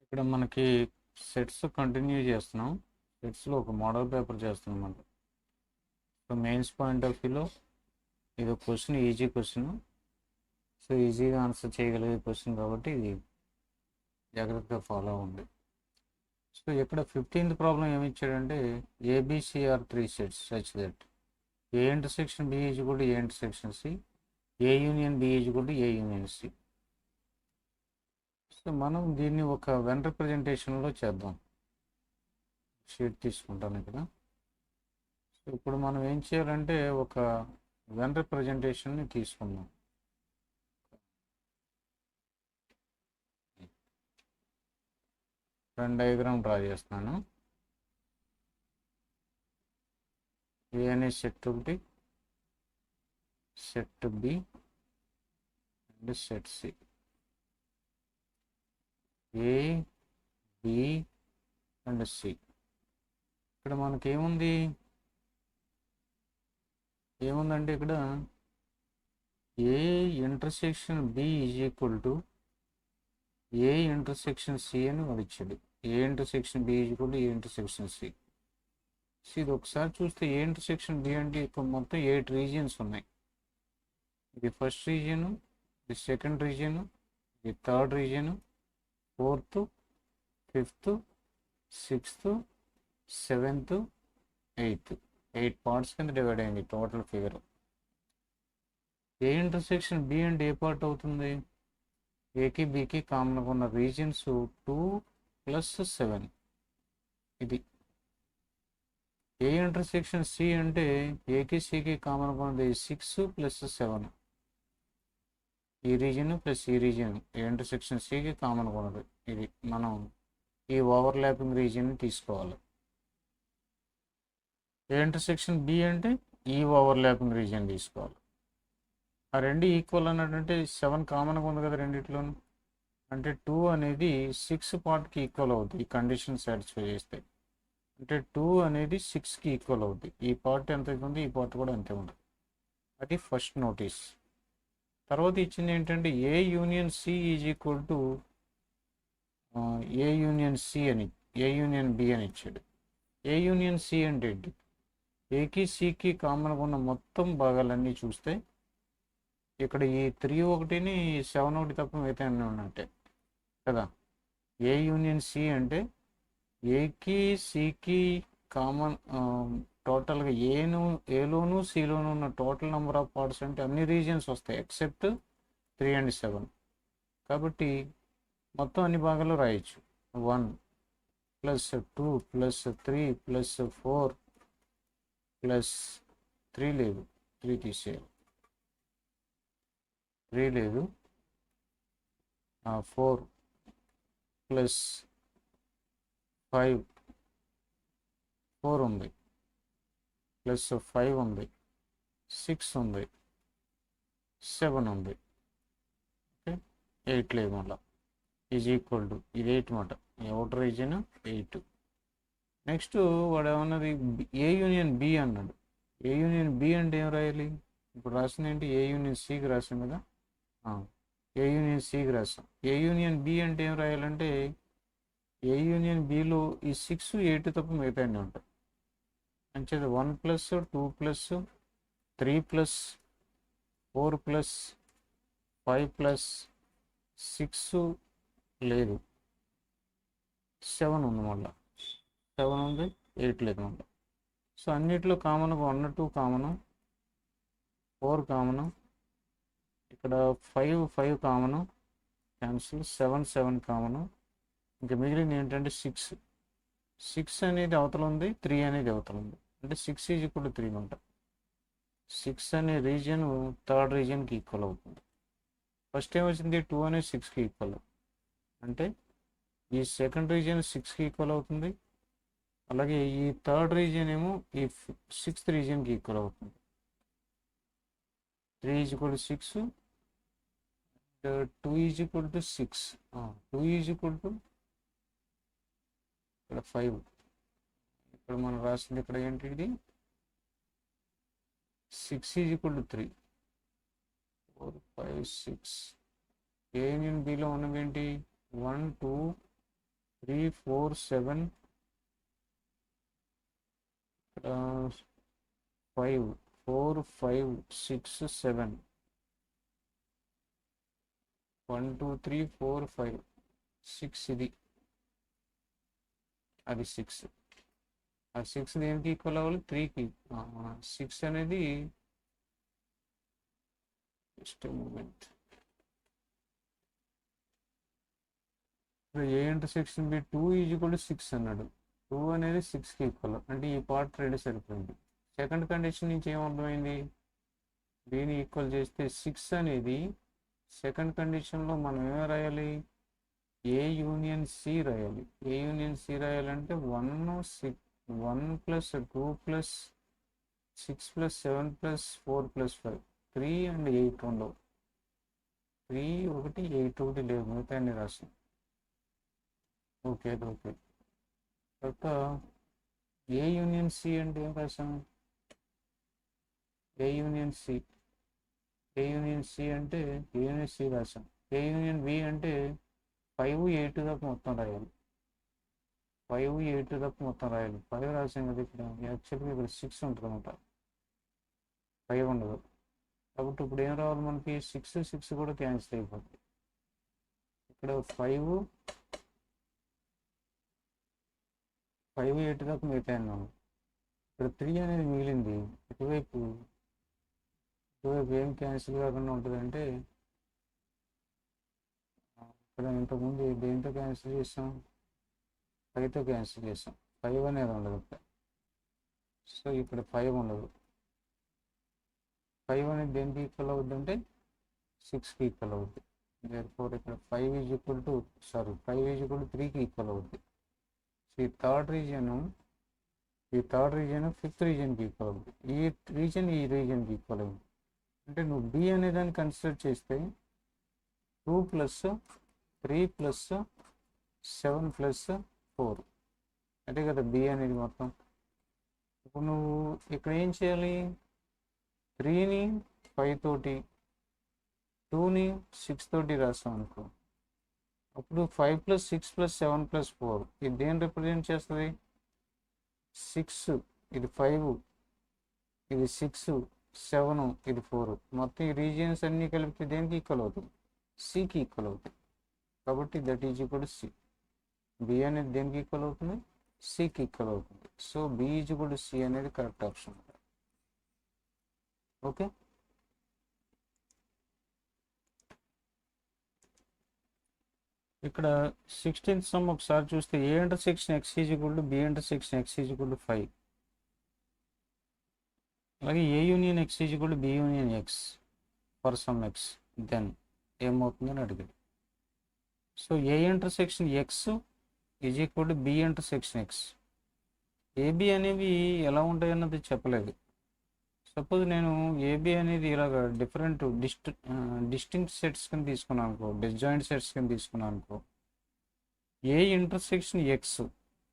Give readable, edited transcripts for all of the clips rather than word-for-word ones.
ఇక్కడ మనకి sets continue చేస్తున్నాం. సెట్స్లో ఒక మోడల్ పేపర్ చేస్తున్నాం మనం. సో మెయిన్స్ పాయింట్ ఆఫ్ వ్యూలో ఇది ఒక క్వశ్చన్, ఈజీ క్వశ్చన్. సో ఈజీగా ఆన్సర్ చేయగలిగే క్వశ్చన్ కాబట్టి ఇది జాగ్రత్తగా ఫాలో అవ్వండి. సో ఇక్కడ 15th ప్రాబ్లం ఏమి ఇచ్చాడంటే A B C are 3 sets such that A intersection B is equal to A intersection C, A union B is equal to A union C. So మనం దీన్ని ఒక వెన్ రిప్రజెంటేషన్లో చేద్దాం. షీట్ తీసుకుంటాను ఇక్కడ. సో ఇప్పుడు మనం ఏం చేయాలంటే ఒక వెన్ రిప్రజెంటేషన్ని తీసుకుందాం. వెన్ డయాగ్రామ్ డ్రా చేస్తున్నాను. ఏ అనే సెట్ ఒకటి, set B and set C. A, B and C. ఇక్కడ మనకి ఏముందంటే ఇక్కడ A intersection B is equal to A intersection C అని వాడు ఇచ్చాడు. A intersection B is equal to A intersection C. ఇది ఒకసారి చూస్తే ఏ ఇంటర్సెక్షన్ బి అంటే ఇక్కడ మొత్తం 8 రీజియన్స్ ఉన్నాయి. ఇది ఫస్ట్ రీజియన్, ఇది సెకండ్ రీజియన్, ఇది third region, 4th, 5th, 6th, 7th, 8th. 8 parts కింద డివైడ్ అయింది total figure. A intersection B అంటే ఏ పార్ట్ అవుతుంది? ఏకి బికి కామన్గా ఉన్న రీజియన్స్ 2 + 7. ఇది. ఏ ఇంటర్సెక్షన్ సి అంటే ఏకి సికి కామన్గా ఉన్నది 6 + 7. ఈ రీజియన్ ప్లస్ ఈ రీజియన్ ఏ ఇంటర్సెక్షన్ సికి కామన్గా ఉన్నది. ఇది మనం ఈ ఓవర్లాపింగ్ రీజియన్ తీసుకోవాలి. ఏ ఇంటర్సెక్షన్ బి అంటే ఈ ఓవర్లాపింగ్ రీజియన్ తీసుకోవాలి. ఆ రెండు ఈక్వల్ అన్నట్టు 7 కామన్గా ఉంది కదా రెండిట్లోనూ. అంటే 2 అనేది 6 పార్ట్కి ఈక్వల్ అవుతుంది ఈ కండిషన్ సాటిస్ఫై చేస్తే. అంటే 2 అనేది 6కి ఈక్వల్ అవుతుంది. ఈ పార్ట్ ఎంత ఉంది, ఈ పార్ట్ కూడా అంతే ఉంది. అది ఫస్ట్ నోటీస్. తర్వాత ఇచ్చింది ఏంటంటే A union C is equal to A union C అని, ఏ యూనియన్ బి అని ఇచ్చాడు. ఏ యూనియన్ సి అంటే ఏంటి? ఏకి సికి కామన్గా ఉన్న మొత్తం భాగాలన్నీ చూస్తే ఇక్కడ ఈ 3 ఒకటిని 7 ఒకటి తప్ప మిగతా అన్నీ ఉన్నట్టే కదా. ఏ యూనియన్ సి అంటే ఏకి సికి కామన్ టోటల్గా ఏలోను సిలోను ఉన్న టోటల్ నెంబర్ ఆఫ్ పార్ట్స్ అంటే అన్ని రీజియన్స్ వస్తాయి ఎక్సెప్ట్ 3 and 7. కాబట్టి మొత్తం అన్ని భాగాలు రాయొచ్చు. 1 + 2 + 3 + 4 + 3 లేదు, 3 తీసేయాలి. 3 లేదు, 4 + 5, 4 ఉంది, +5 ఉంది, 6 ఉంది, 7 ఉంది. ఓకే, 8 లేదు. మళ్ళీ ఈజ్ ఈక్వల్ టు ఇది 8 మాట. Outer region 8. నెక్స్ట్ వాడు ఏమన్నది ఏ యూనియన్ బి అన్నాడు. ఏ యూనియన్ బి అంటే ఏం రాయాలి? ఇప్పుడు రాసింది ఏంటి? ఏ యూనియన్ సికి రాసాం కదా. ఏ యూనియన్ సికి రాసాం. ఏ యూనియన్ బి అంటే ఏం రాయాలంటే ఏ యూనియన్ బిలో ఈ 6, 8 తప్ప మిగతా అన్నీ ఉంటాయి. అంచేది 1 + 2 + 3 + 4 + 5 + 6 లేదు, 7 ఉంది. మళ్ళీ 7 ఉంది, 8 లేదు మళ్ళీ. సో అన్నిట్లో కామన్గా 1, 2 కామను, 4 కామను, ఇక్కడ 5 కామను, క్యాన్సిల్. 7 కామను. ఇంకా మిగిలింది ఏంటంటే 6 అనేది అవతల ఉంది, 3 అనేది అవతల ఉంది. అంటే 6 ఈజ్ ఈక్వల్ టు 3 అనమాట. 6 అనే రీజియన్ థర్డ్ రీజియన్కి ఈక్వల్ అవుతుంది. ఫస్ట్ ఏం వచ్చింది? 2 అనేది 6కి ఈక్వల్. అంటే ఈ సెకండ్ రీజియన్ 6కి ఈక్వల్ అవుతుంది. అలాగే ఈ థర్డ్ రీజియన్ ఏమో ఈ 6th రీజియన్కి ఈక్వల్ అవుతుంది. 3 is equal to 6, 2 is equal to 6, 2 is equal to ఇక్కడ 5. ఇక్కడ మనం రాసింది ఇక్కడ ఏంటి? ఇది 6 is equal to 3, 4, 5, 6. A union below ఉన్నవి ఏంటి? 1, 2, 3 4 7 5 4 5 6 7 1 2 3 4 5 6 ఇది అది 6 ఆ 6 దేనికి ఈక్వల్ అవ్వాలి 3కి 6 అనేది just moment A intersection B 2 is equal to 6 అన్నాడు 2 అనేది 6కి ఈక్వల్ అంటే ఈ పార్ట్ రెడీ సరిపోయింది సెకండ్ కండిషన్ నుంచి ఏమర్థమైంది దీన్ని ఈక్వల్ చేస్తే 6 అనేది సెకండ్ కండిషన్లో మనం ఏమి రాయాలి ఏ యూనియన్ సి రాయాలి ఏ యూనియన్ సి రాయాలంటే 1 plus 2 plus 6 plus 7 plus 4 plus 5 3 and 8 ఉండవు 3 ఒకటి 8 ఒకటి లేవు మిగతా అన్ని రాసాం ఓకే ఓకే తర్వాత ఏ యూనియన్ సి అంటే ఏం రాసాం ఏ యూనియన్ సి అంటే ఏ యూనియన్ సి రాసాం ఏ యూనియన్ బి అంటే 5 8 దాకా మొత్తం రాయాలి 5 8 దాకా మొత్తం రాయాలి 5 రాసాం కదా ఇక్కడ యాక్చువల్గా ఇక్కడ 6 ఉంటుంది అనమాట 5 ఉండదు కాబట్టి ఇప్పుడు ఏం రావాలి మనకి 6 కూడా క్యాన్సిల్ అయిపోతుంది ఇక్కడ 5 8 దాకా మిగతా అన్నాము ఇక్కడ 3 అనేది మిగిలింది ఇటువైపు ఏం క్యాన్సిల్ కాకుండా ఉంటుందంటే ఇక్కడ ఇంతకుముందు దేంతో క్యాన్సిల్ చేసాం 5తో క్యాన్సిల్ చేసాం 5 అనేది ఉండదు ఇక్కడ సో ఇక్కడ 5 ఉండదు 5 అనేది దేనికి ఈక్వల్ అవుద్ది అంటే 6కి ఈక్వల్ అవుద్ది therefore ఇక్కడ 5 ఈజ్ ఈక్వల్ టు 3కి ఈక్వల్ అవుద్ది ఈ థర్డ్ రీజియన్ ఫిఫ్త్ రీజియన్కి ఈక్వల్ అవుతుంది ఈ రీజియన్కి ఈక్వల్ అవుతుంది అంటే నువ్వు బి అనే దాన్ని కన్సిడర్ చేస్తే 2 ప్లస్ 3 ప్లస్ 7 ప్లస్ 4 అంటే కదా బి అనేది మొత్తం ఇప్పుడు నువ్వు ఇక్కడ ఏం చేయాలి 3ని 5 తోటి 2ని 6 తోటి రాస్తాం అనుకో అప్పుడు 5 ప్లస్ 6 ప్లస్ 7 ప్లస్ 4 ఇది దేని రిప్రజెంట్ చేస్తుంది 6 ఇది 5 ఇది 6 7 ఇది 4 మొత్తం ఈ రీజియన్స్ అన్నీ కలిపితే దేనికి ఈక్వల్ అవుతుంది సికి ఈక్వల్ అవుతుంది కాబట్టి that is equal to C B అనేది దేనికి ఈక్వల్ అవుతుంది సికి ఈక్వల్ అవుతుంది so B is equal to C అనేది కరెక్ట్ ఆప్షన్ ఓకే ఇక్కడ 16th సమ్ ఒకసారి చూస్తే A intersection X is equal to B intersection X is equal to 5 అలాగే A union X is equal to B union X for some X then ఏమవుతుందని అడిగాడు so A intersection X is equal to B intersection X AB అనేవి ఎలా ఉంటాయి అన్నది చెప్పలేదు suppose నేను AB అనేది ఇలాగ డిఫరెంట్ డిస్టింక్ట్ సెట్స్ కింద తీసుకున్నాను అనుకో డిస్జాయింట్ సెట్స్ కింద తీసుకున్నాను అనుకో ఏ ఇంటర్సెక్షన్ ఎక్స్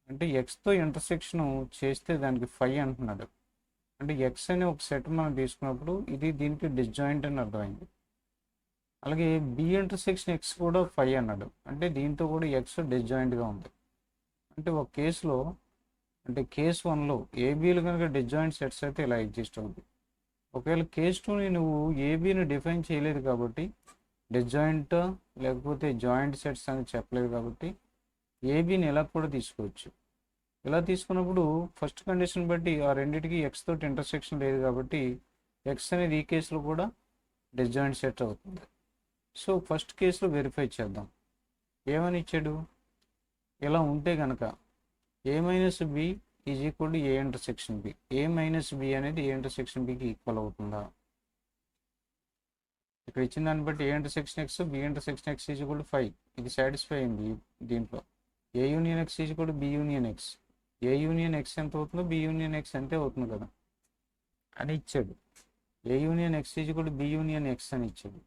అంటే ఎక్స్తో ఇంటర్సెక్షన్ చేస్తే దానికి 5 అంటున్నాడు అంటే ఎక్స్ అనే ఒక సెట్ మనం తీసుకున్నప్పుడు ఇది దీనికి డిస్జాయింట్ అని అర్థమైంది అలాగే బి ఇంటర్సెక్షన్ ఎక్స్ కూడా 5 అన్నాడు అంటే దీంతో కూడా ఎక్స్ డిస్జాయింట్గా ఉంది అంటే ఒక కేసులో అంటే కేస్ 1లో ఏబీలు కనుక డిస్జాయింట్ సెట్స్ అయితే ఇలా ఎగ్జిస్ట్ అవుతుంది ఒకవేళ కేస్ 2ని నువ్వు ఏబీని డిఫైన్ చేయలేదు కాబట్టి డిస్జాయింట్ లేకపోతే జాయింట్ సెట్స్ అని చెప్పలేదు కాబట్టి ఏబీని ఎలా కూడా తీసుకోవచ్చు ఇలా తీసుకున్నప్పుడు ఫస్ట్ కండిషన్ బట్టి ఆ రెండింటికి ఎక్స్ తోటి ఇంటర్సెక్షన్ లేదు కాబట్టి ఎక్స్ అనేది ఈ కేసులో కూడా డిస్జాయింట్ సెట్ అవుతుంది సో ఫస్ట్ కేసులో వెరిఫై చేద్దాం ఏమని ఇచ్చాడు ఇలా ఉంటే కనుక A minus B is equal to A intersection B A minus B అనేది ఏ ఇంటర్సెక్షన్ బికి ఈక్వల్ అవుతుందా ఇక్కడ ఇచ్చిన దాన్ని బట్టి A intersection X B intersection X is equal to 5 ఇది సాటిస్ఫై అయింది దీంట్లో A union X is equal to B union X A union X ఎంత అవుతుందో బి యూనియన్ ఎక్స్ అంతే అవుతుంది కదా అని ఇచ్చాడు A union X is equal to B union X అని ఇచ్చాడు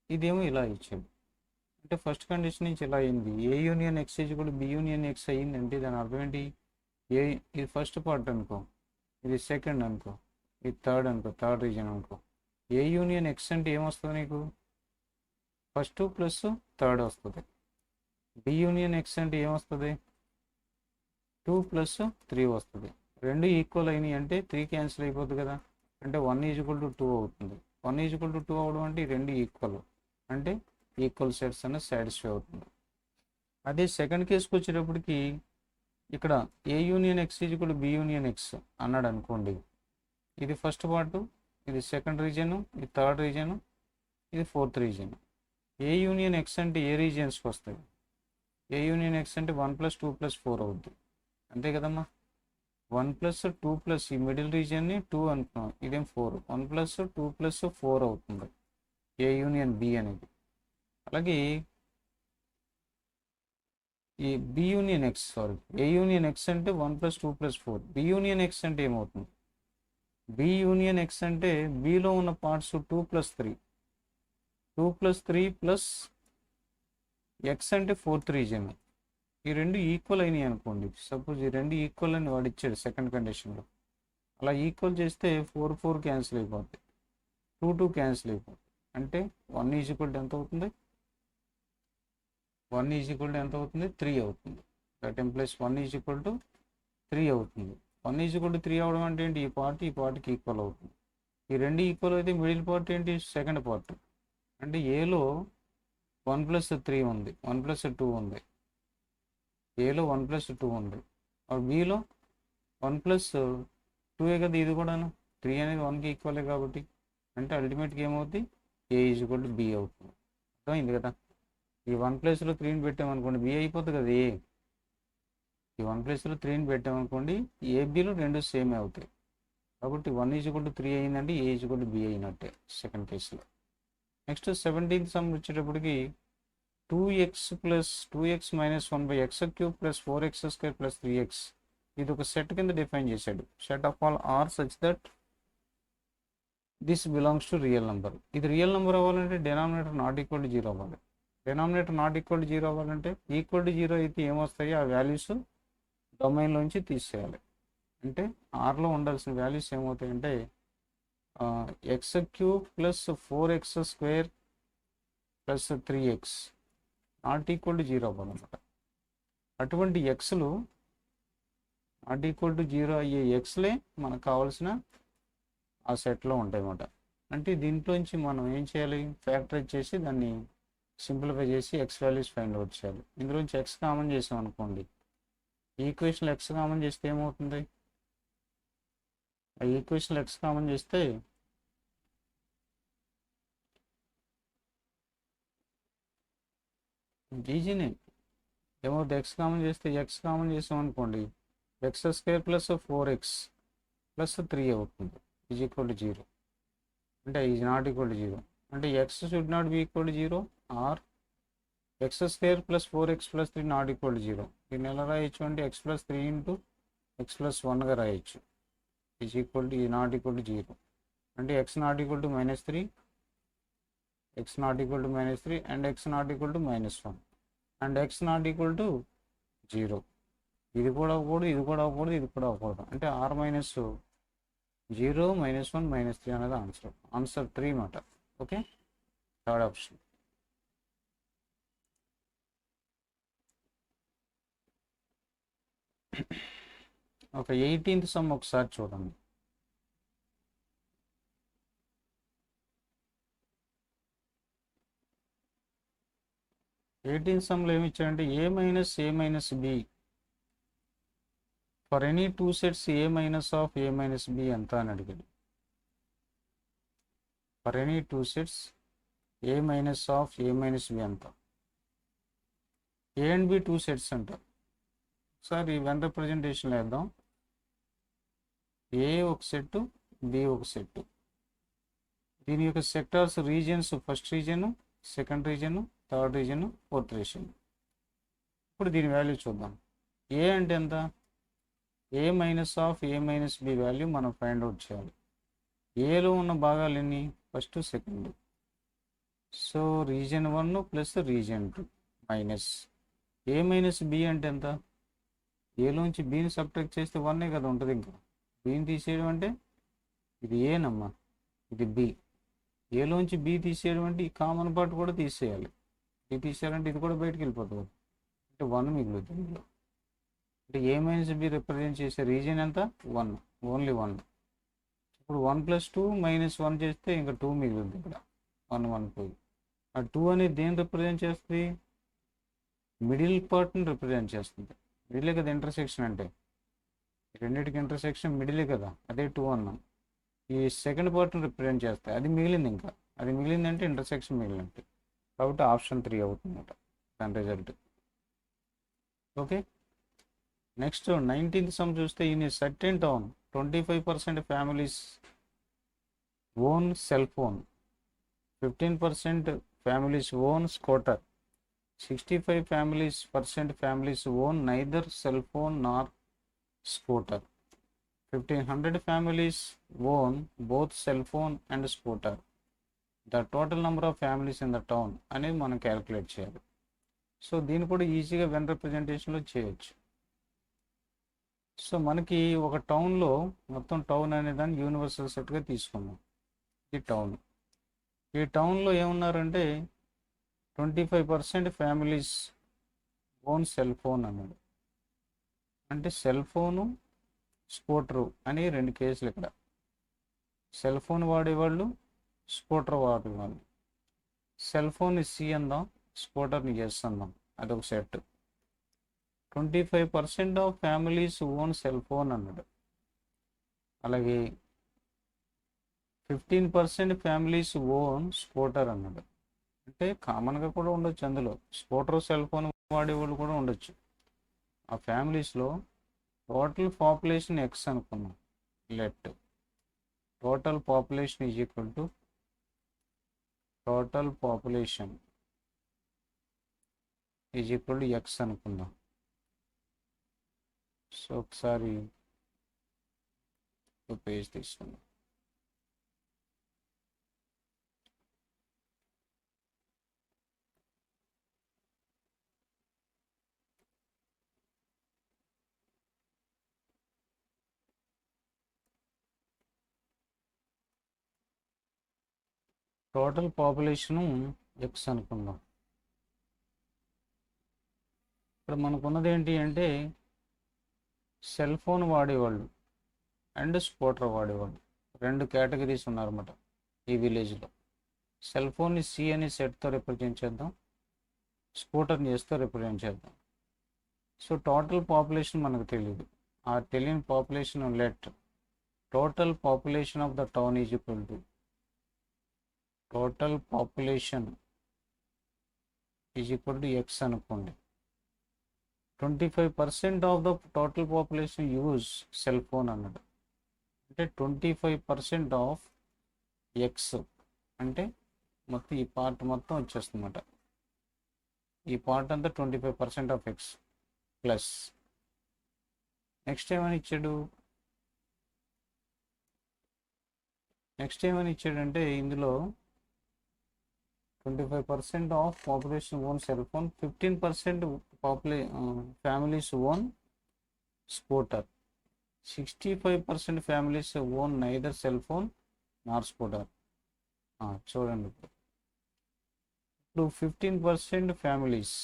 ఇదేమో ఇలా ఇచ్చాడు అంటే ఫస్ట్ కండిషన్ నుంచి ఇలా అయింది A union X is equal to B union X అయ్యింది అంటే దాని అర్థం ఏంటి ఇది ఫస్ట్ పార్ట్ అనుకో ఇది సెకండ్ అనుకో ఇది థర్డ్ అనుకో థర్డ్ రీజన్ అనుకో ఏ యూనియన్ ఎక్స్ అంటే ఏమొస్తుంది నీకు ఫస్ట్ ప్లస్ థర్డ్ వస్తుంది బి యూనియన్ ఎక్స్ అంటే ఏమొస్తుంది, 2 + 3 వస్తుంది. రెండు ఈక్వల్ అయినాయి అంటే 3 క్యాన్సిల్ అయిపోతుంది కదా, అంటే 1 = 2 అవుతుంది. 1 = 2 అవడం అంటే ఈ రెండు ఈక్వల్, అంటే ఈక్వల్ సెట్స్ అనేది సాటిస్ఫై అవుతుంది. అదే సెకండ్ కేసుకి వచ్చేటప్పటికి ఇక్కడ A union X = B union X అన్నాడు అనుకోండి, ఇది ఫస్ట్ పార్ట్, ఇది సెకండ్ రీజన్, ఇది థర్డ్ రీజన్, ఇది fourth region. A union X అంటే ఏ రీజియన్స్కి వస్తాయి, ఏ యూనియన్ ఎక్స్ అంటే 1 + 2 + 4 అవుద్ది, అంతే కదమ్మా. 1 + 2 + ఈ మిడిల్ రీజియన్ని 2 అనుకున్నాం, ఇదేం 4, 1 + 2 + 4 అవుతుంది ఏ యూనియన్ బి అనేది. అలాగే ఈ B union X, A union X అంటే 1 + 2 + 4, బి యూనియన్ ఎక్స్ అంటే ఏమవుతుంది, బి యూనియన్ ఎక్స్ అంటే బిలో ఉన్న పార్ట్స్ 2 + 3, 2 + 3 + ఎక్స్ అంటే ఫోర్త్ రీజియన్. ఈ రెండు ఈక్వల్ అయినాయి అనుకోండి, సపోజ్ ఈ రెండు ఈక్వల్ అని వాడు ఇచ్చాడు సెకండ్ కండిషన్లో, అలా ఈక్వల్ చేస్తే 4 4 క్యాన్సిల్ అయిపోద్ది, 2 2 క్యాన్సిల్ అయిపోద్ది, అంటే 1 = ఎంత అవుతుంది, 1 = ఎంత అవుతుంది, 3 అవుతుంది. దట్ ఇంప్లైస్ 1 = 3 అవుతుంది. 1 = 3 అవడం అంటే ఏంటి, ఈ పార్ట్కి ఈక్వల్ అవుతుంది. ఈ రెండు ఈక్వల్ అయితే మిడిల్ పార్ట్ ఏంటి, సెకండ్ పార్ట్, అంటే ఏలో 1 + 3 ఉంది, 1 + 2 ఉంది, ఏలో 1 + 2 ఉంది, బిలో 1 + 2 కదా, ఇది కూడాను 3 అనేది 1కి ఈక్వలే కాబట్టి, అంటే అల్టిమేట్గా ఏమవుతుంది, ఏ = బి అవుతుంది. అర్థమైంది కదా. ఈ 1 ప్లేస్లో 3ని పెట్టామనుకోండి బి అయిపోతుంది కదా ఏ, ఈ 1 ప్లేస్లో 3ని పెట్టామనుకోండి ఏబిలో రెండు సేమ్ అవుతాయి, కాబట్టి 1 = 3 అయిందంటే ఏ = బి అయినట్టే సెకండ్ కేసులో. నెక్స్ట్ 17th సమ్ వచ్చేటప్పటికి 2x + 2x - 1/x³ + 4x² + 3x, ఇది ఒక సెట్ కింద డిఫైన్ చేశాడు. Set of all R such that this belongs to real number. ఇది రియల్ నెంబర్ అవ్వాలంటే డినామినేటర్ నాట్ ఈక్వల్ టు 0 అవ్వాలి. డినామినేటర్ నాట్ ఈక్వల్ టు 0 అవ్వాలంటే equal to 0 అయితే ఏమొస్తాయో ఆ వాల్యూస్ డొమైన్లోంచి తీసేయాలి. అంటే ఆర్లో ఉండాల్సిన వాల్యూస్ ఏమవుతాయంటే x³ + 4x² + 3x not equal to 0 అవ్వాలన్నమాట. అటువంటి ఎక్స్లు నాట్ ఈక్వల్ టు 0 అయ్యే ఎక్స్లే మనకు కావాల్సిన ఆ సెట్లో ఉంటాయి అన్నమాట. అంటే దీంట్లోంచి మనం ఏం చేయాలి, ఫ్యాక్టరైజ్ చేసి దాన్ని సింప్లిఫై చేసి ఎక్స్ వాల్యూస్ ఫైండ్ అవుట్ చేయాలి. ఇందులోంచి ఎక్స్ కామన్ చేసాం అనుకోండి, ఈ ఈక్వేషన్లో ఎక్స్ కామన్ చేస్తే ఏమవుతుంది, ఆ ఈక్వేషన్లో ఎక్స్ కామన్ చేస్తే ఈజీనే ఏమవుతుంది, ఎక్స్ కామన్ చేస్తే ఎక్స్ కామన్ చేసాం అనుకోండి x² + 4x + 3 అవుతుంది = 0, అంటే ఈజ్ నాట్ ఈక్వల్ టు 0, అంటే x should not be equal to 0 or x² + 4x + 3 not equal to 0. దీన్ని ఎలా రాయొచ్చు అంటే x + 3 × x + 1గా రాయొచ్చు, ఈజ్ నాట్ ఈక్వల్ టు 0, అంటే x not equal to -3, x not equal to -3 and x not equal to -1 and x not equal to 0. ఇది కూడా అవ్వకూడదు, ఇది కూడా అవ్వకూడదు, ఇది కూడా అవ్వకూడదు, అంటే r - 0 -1 -3 అనేది ఆన్సర్ 3 అన్నమాట. Okay, third option. ఒక 18th సమ్ ఒకసారి చూడండి. సమ్లో ఏమి ఇచ్చాడంటే a - a - b for any 2 sets a - of a - b ఎంత అని అడిగాడు. For any 2 sets a - of a - b ఎంత, a అండ్ b 2 sets అంట. ఒకసారి వెన్ రిప్రజెంటేషన్ వేద్దాం, ఏ ఒక సెట్, బి ఒక సెట్. దీని యొక్క sectors regions first region, second region, third region, fourth region. ఇప్పుడు దీని వాల్యూ చూద్దాం. ఏ అంటే ఎంత, a - of a - b value మనం ఫైండ్ అవుట్ చేయాలి. ఏలో ఉన్న భాగాలు ఎన్ని, first second, so region 1 + region 2 minus a - b అంటే ఎంత, ఏలోంచి బీని సబ్ట్రాక్ట్ చేస్తే 1 కదా ఉంటుంది, ఇంకా బీని తీసేయడం అంటే ఇది ఏ నమ్మా, ఇది బి. ఏలోంచి బి తీసేయడం అంటే ఈ కామన్ పార్ట్ కూడా తీసేయాలి, ఇది తీసేయాలంటే ఇది కూడా బయటకు వెళ్ళిపోతుంది. అంటే 1 మిగులుతుంది ఇందులో. అంటే ఏ మైనస్ బి రిప్రజెంట్ చేసే రీజియన్ ఎంత 1, ఓన్లీ 1. ఇప్పుడు 1 + 2 - 1 చేస్తే ఇంకా 2 మిగులుతుంది ఇక్కడ. 1 1 2. ఆ 2 అనేది దేని రిప్రజెంట్ చేస్తుంది? మిడిల్ పార్ట్ని రిప్రజెంట్ చేస్తుంది. మిడిలే కదా ఇంటర్సెక్షన్ అంటే, రెండింటికి ఇంటర్సెక్షన్ మిడిలే కదా, అదే 2 అన్నాం. ఈ సెకండ్ పార్ట్ని రిప్రజెంట్ చేస్తాయి, అది మిగిలింది. ఇంకా అది మిగిలిందంటే ఇంటర్సెక్షన్ మిగిలినట్టు. కాబట్టి ఆప్షన్ 3 అవుతుందన్నమాట దాని result. Okay, next 19th sum చూస్తే, in a certain town 25% families own cell phone, 15% families own scooter, 65% families own neither cell phone nor scooter, 1500 families own both cell phone and scooter. The total number of families in the town అనేది మనం calculate చేయాలి. So దీన్ని కూడా ఈజీగా when రిప్రజెంటేషన్లో చేయొచ్చు. So మనకి ఒక టౌన్లో మొత్తం టౌన్ అనే దాన్ని యూనివర్సల్ సెట్గా తీసుకున్నాం. ఈ టౌన్, ఈ టౌన్లో ఏమున్నారంటే 25% ఫ్యామిలీస్ ఓన్ సెల్ ఫోన్ అన్నాడు. అంటే సెల్ ఫోను, స్కూటరు అని 2 కేసులు ఇక్కడ. సెల్ ఫోన్ వాడేవాళ్ళు, స్కూటర్ వాడేవాళ్ళు. సెల్ ఫోన్ని సి అందాం, స్కూటర్ని ఎస్ అందాం, అదొక set. 25% of families own cell phone అన్నాడు. అలాగే 15% ఫ్యామిలీస్ ఓన్ స్కూటర్ అన్నాడు. అంటే కామన్గా కూడా ఉండొచ్చు అందులో, స్కూటర్ సెల్ ఫోన్ వాడేవాళ్ళు కూడా ఉండొచ్చు. ఆ ఫ్యామిలీస్లో టోటల్ పాపులేషన్ ఎక్స్ అనుకున్నాం. Let total population is equal to total population is equal to X అనుకుందాం. సో ఒకసారి పేజ్ తీసుకుందాం. టోటల్ పాపులేషను ఎక్స్ అనుకుందాం. ఇక్కడ మనకున్నది ఏంటి అంటే సెల్ ఫోన్ వాడేవాళ్ళు అండ్ స్కూటర్ వాడేవాళ్ళు 2 కేటగిరీస్ ఉన్నారన్నమాట ఈ విలేజ్లో. సెల్ ఫోన్ని సి అని సెట్తో రిప్రజెంట్ చేద్దాం, స్కూటర్ని ఎస్తో రిప్రజెంట్ చేద్దాం. సో టోటల్ పాపులేషన్ మనకు తెలియదు. ఆ తెలియని population let total population of the town is equal to total population is equal to X అనుకోండి. 25% of the total population use cell phone అన్నాడు. అంటే 25% ఆఫ్ ఎక్స్ అంటే మొత్తం ఈ పార్ట్ మొత్తం వచ్చేస్తుందన్నమాట. ఈ పార్ట్ అంతా 25% ఆఫ్ ఎక్స్ ప్లస్ నెక్స్ట్ ఏమని ఇచ్చాడంటే ఇందులో 25% of population own cell phone, 15% families own scooter, 65% families own neither cell phone Nar scooter. చూడండి, ఇప్పుడు 15% families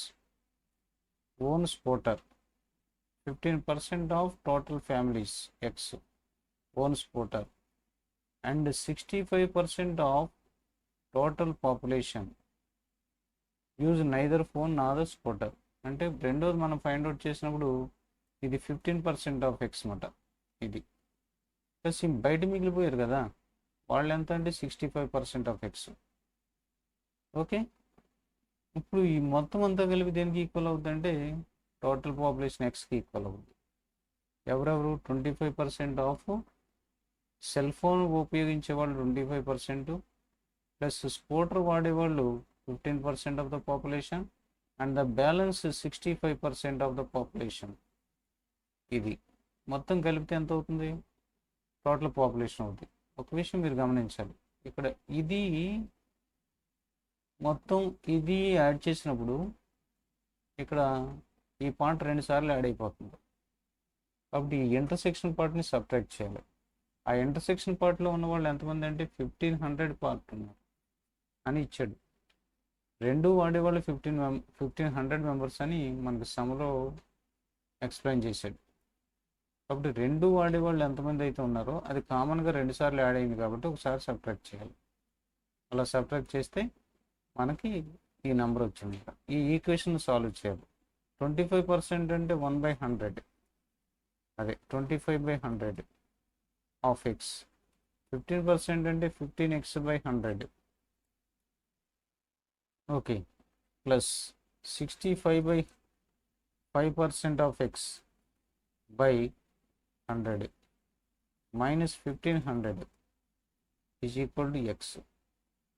own scooter, 15% of total families X own scooter and 65% of total population use neither phone Nadar scooter. అంటే రెండోది మనం find out చేసినప్పుడు ఇది 15% of X మాట. ఇది plus బయట మిగిలిపోయారు కదా, వాళ్ళు ఎంత అంటే 65% ఆఫ్ ఎక్స్. ఓకే, ఇప్పుడు ఈ మొత్తం అంతా కలిపి దేనికి ఈక్వల్ అవుతుందంటే టోటల్ పాపులేషన్ ఎక్స్కి ఈక్వల్ అవుతుంది. ఎవరెవరు 25% ఆఫ్ సెల్ ఫోన్ ఉపయోగించే వాళ్ళు 25%, ప్లస్ స్కూటర్ వాడేవాళ్ళు 15% of the population and the balance 65% of the population. ఇది మొత్తం కలిపితే ఎంత అవుతుంది? టోటల్ పాపులేషన్ అవుతుంది. ఒక విషయం మీరు గమనించాలి, ఇక్కడ ఇది మొత్తం ఇది యాడ్ చేసినప్పుడు ఇక్కడ ఈ పార్ట్ 2 సార్లు యాడ్ అయిపోతుంది. కాబట్టి ఈ ఇంటర్సెక్షన్ పార్ట్ని సబ్ట్రాక్ట్ చేయాలి. ఆ ఇంటర్సెక్షన్ పార్ట్లో ఉన్న వాళ్ళు ఎంతమంది అంటే 1500 పార్ట్ ఉన్నారు అని ఇచ్చాడు. రెండు వాడేవాళ్ళు 1500 మెంబర్స్ అని మనకు సమ్లో ఎక్స్ప్లెయిన్ చేశాడు. కాబట్టి రెండు వాడేవాళ్ళు ఎంతమంది అయితే ఉన్నారో అది కామన్గా 2 సార్లు యాడ్ అయింది కాబట్టి ఒకసారి సబ్ట్రాక్ట్ చేయాలి. అలా సబ్ట్రాక్ట్ చేస్తే మనకి ఈ నెంబర్ వచ్చింది. ఈ ఈక్వేషన్ సాల్వ్ చేయాలి. 25% అంటే 1/100, అదే 25/100 ఆఫ్ ఎక్స్. 15% అంటే 15x/100. Okay, plus 65/5% of X by 100 minus 1500 is equal to X.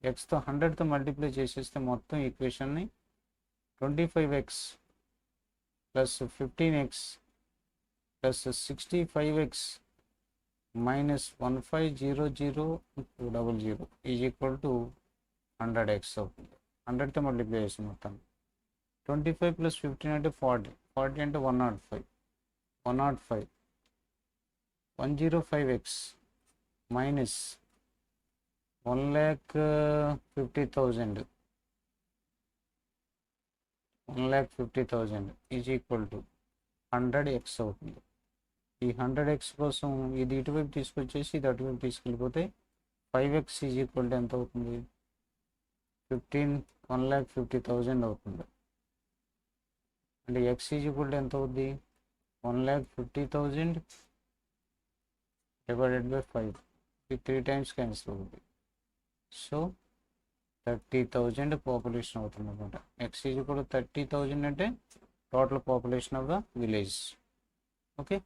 ఎక్స్తో 100తో మల్టిప్లై చేసేస్తే మొత్తం ఈక్వేషన్ని 25x plus 15x plus 65x minus 1500 is equal to 100x అవుతుంది. 100తో మల్టిప్లై చేసి మొత్తం 25 ప్లస్ 15 అంటే 40 అంటే 105 105x minus 1,50,000 is equal to 100x అవుతుంది. ఈ 100x కోసం ఇది ఇటువైపు తీసుకొచ్చేసి ఇది అటువైపు తీసుకెళ్ళిపోతే 5x ఈజ్ ఈక్వల్ టు ఎంత అవుతుంది? 1,50,000 అవుతుంది. అంటే x ఈజ్ ఈక్వల్ టు ఎంత అవుద్ది? 1,50,000 డివైడెడ్ బై 5. ఇది 3 టైమ్స్ క్యాన్సిల్ అవుతుంది. సో 30,000 పాపులేషన్ అవుతుంది అనమాట. ఎక్స్ ఈజ్ కూడా 30,000 అంటే total population of the village. Okay.